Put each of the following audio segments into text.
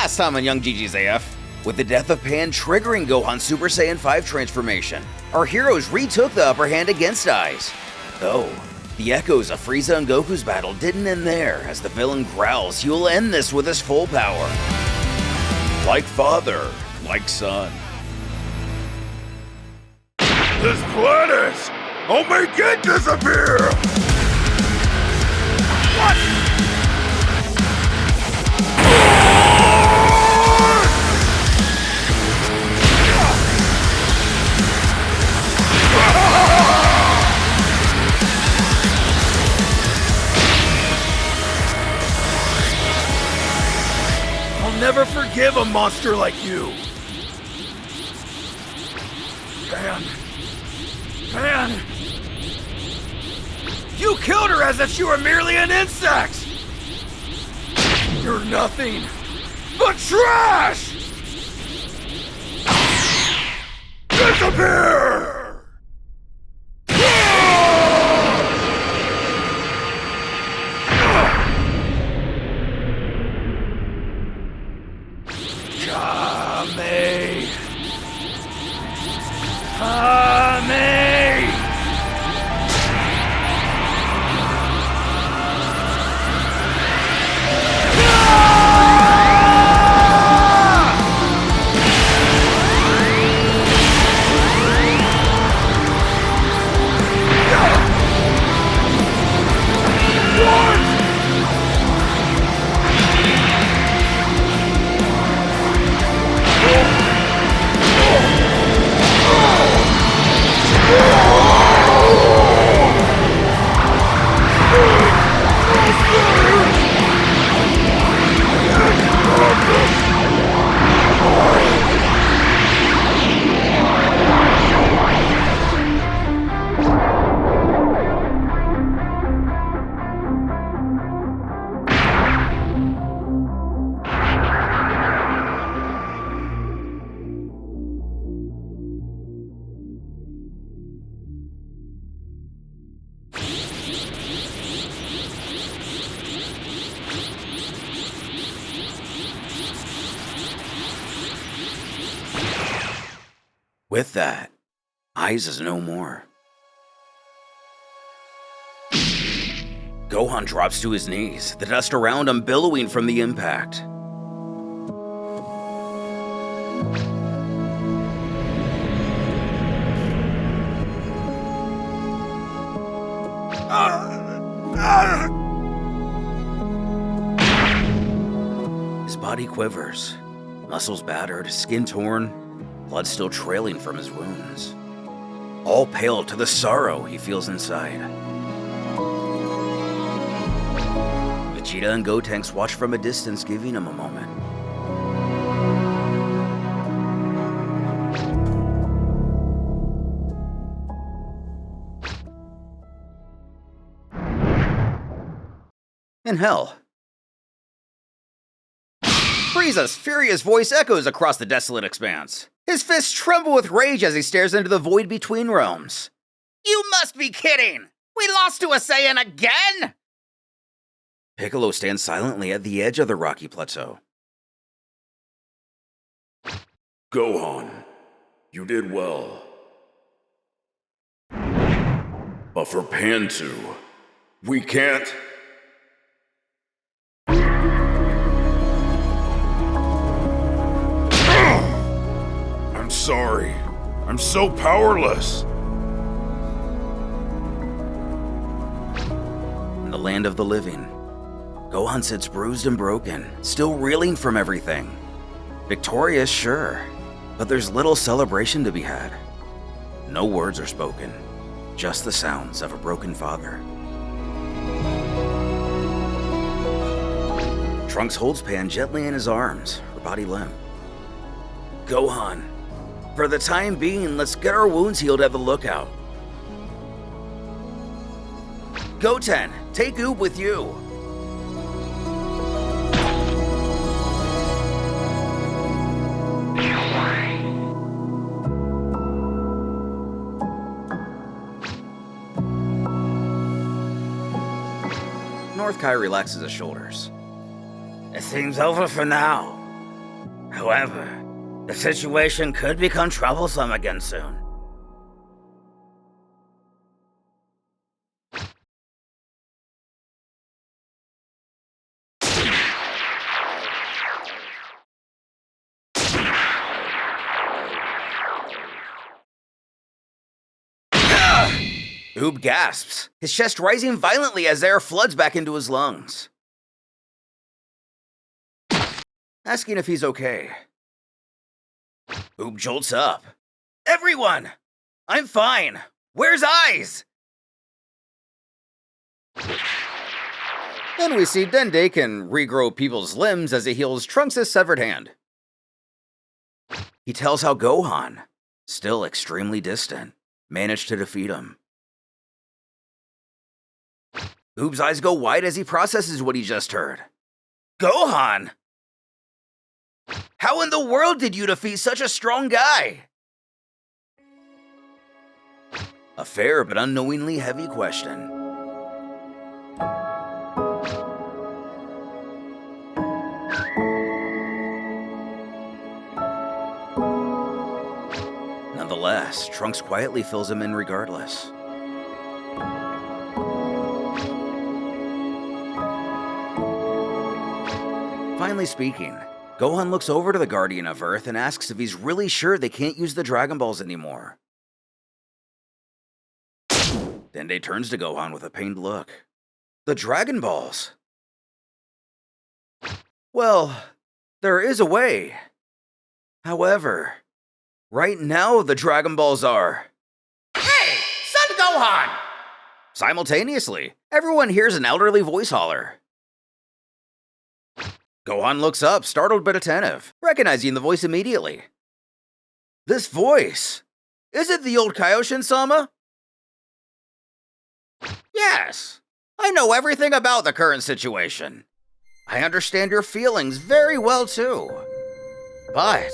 Last time on Young Jijii's AF, with the death of Pan triggering Gohan's Super Saiyan 5 transformation, our heroes retook the upper hand against Eyes. Though, the echoes of Frieza and Goku's battle didn't end there, as the villain growls he will end this with his full power. Like father, like son. This planet! I'll make it disappear! What? I'll never forgive a monster like you! Man! You killed her as if she were merely an insect! You're nothing but trash! Disappear! With that, Eyes is no more. Gohan drops to his knees, the dust around him billowing from the impact. His body quivers, muscles battered, skin torn, blood still trailing from his wounds. All pale to the sorrow he feels inside. Vegeta and Gotenks watch from a distance, giving him a moment. In hell, Frieza's furious voice echoes across the desolate expanse. His fists tremble with rage as he stares into the void between realms. You must be kidding! We lost to a Saiyan again?! Piccolo stands silently at the edge of the rocky plateau. Gohan, you did well. But for Pantu, we can't... I'm sorry. I'm so powerless. In the land of the living, Gohan sits bruised and broken, still reeling from everything. Victorious, sure, but there's little celebration to be had. No words are spoken, just the sounds of a broken father. Trunks holds Pan gently in his arms, her body limp. Gohan, for the time being, let's get our wounds healed at the lookout. Goten, take Oob with you. North Kai relaxes his shoulders. It seems over for now. However, the situation could become troublesome again soon. Oob gasps, his chest rising violently as air floods back into his lungs. Asking if he's okay. Oob jolts up. Everyone! I'm fine! Where's Eyes? Then we see Dende can regrow people's limbs as he heals Trunks' severed hand. He tells how Gohan, still extremely distant, managed to defeat him. Oob's eyes go wide as he processes what he just heard. Gohan! How in the world did you defeat such a strong guy? A fair but unknowingly heavy question. Nonetheless, Trunks quietly fills him in regardless. Finally speaking, Gohan looks over to the Guardian of Earth and asks if he's really sure they can't use the Dragon Balls anymore. Dende turns to Gohan with a pained look. The Dragon Balls? Well, there is a way. However, right now the Dragon Balls are... Hey! Son Gohan! Simultaneously, everyone hears an elderly voice holler. Gohan looks up, startled but attentive, recognizing the voice immediately. This voice! Is it the old Kaioshin-sama? Yes, I know everything about the current situation. I understand your feelings very well too. But,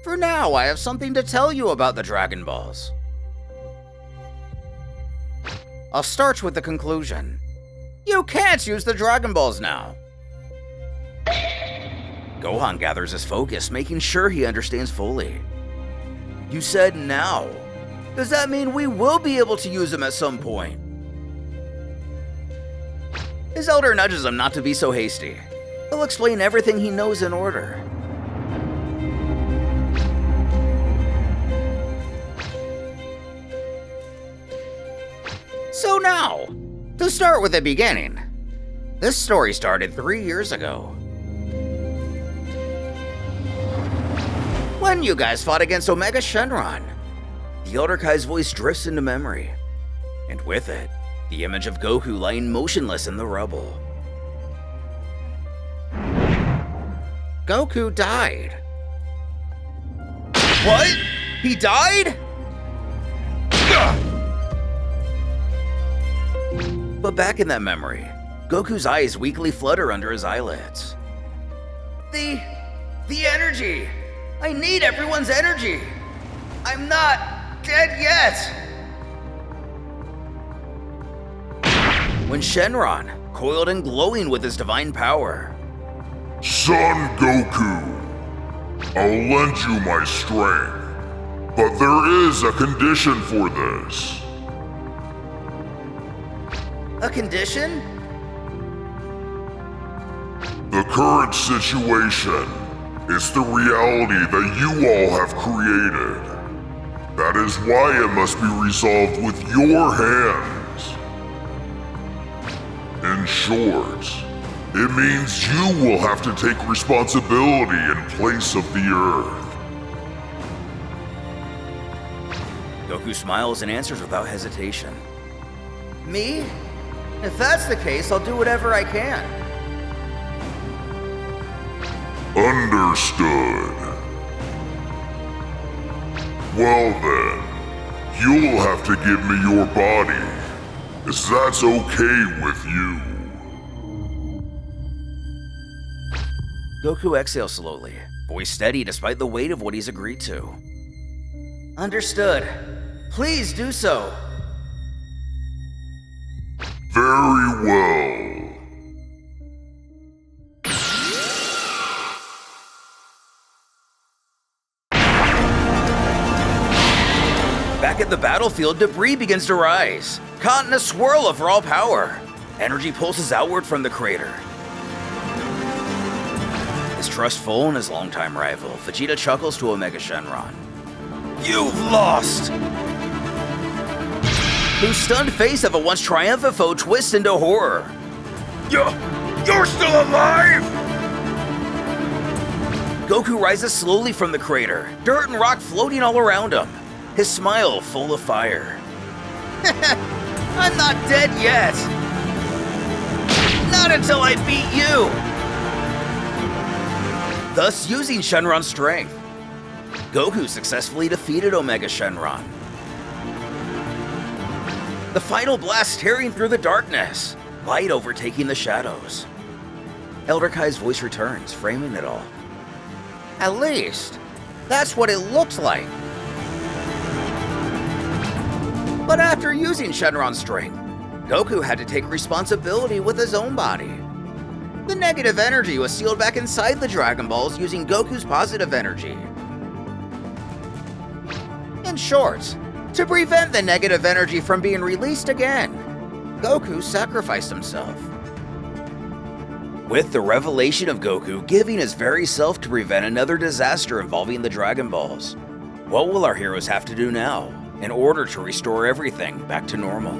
for now, I have something to tell you about the Dragon Balls. I'll start with the conclusion. You can't use the Dragon Balls now. Gohan gathers his focus, making sure he understands fully. You said now. Does that mean we will be able to use them at some point? His elder nudges him not to be so hasty. He'll explain everything he knows in order. So now, to start with the beginning. This story started 3 years ago. When you guys fought against Omega Shenron, the Elder Kai's voice drifts into memory, and with it, the image of Goku lying motionless in the rubble. Goku died. What? He died? But back in that memory, Goku's eyes weakly flutter under his eyelids. The energy! I need everyone's energy! I'm not dead yet! When Shenron, coiled and glowing with his divine power. Son Goku, I'll lend you my strength, but there is a condition for this. A condition? The current situation is the reality that you all have created. That is why it must be resolved with your hands. In short, it means you will have to take responsibility in place of the Earth. Goku smiles and answers without hesitation. Me? If that's the case, I'll do whatever I can. Understood. Well then, you'll have to give me your body, if that's okay with you. Goku exhales slowly, voice steady despite the weight of what he's agreed to. Understood. Please do so. Very well. Back at the battlefield, debris begins to rise, caught in a swirl of raw power. Energy pulses outward from the crater. Distrustful in his longtime rival, Vegeta chuckles to Omega Shenron. You've lost! Whose stunned face of a once triumphant foe twists into horror. You're still alive? Goku rises slowly from the crater, dirt and rock floating all around him, his smile full of fire. I'm not dead yet! Not until I beat you! Thus using Shenron's strength, Goku successfully defeated Omega Shenron. The final blast tearing through the darkness, light overtaking the shadows. Elder Kai's voice returns, framing it all. At least, that's what it looks like. But after using Shenron's strength, Goku had to take responsibility with his own body. The negative energy was sealed back inside the Dragon Balls using Goku's positive energy. In short, to prevent the negative energy from being released again, Goku sacrificed himself. With the revelation of Goku giving his very self to prevent another disaster involving the Dragon Balls, what will our heroes have to do now in order to restore everything back to normal?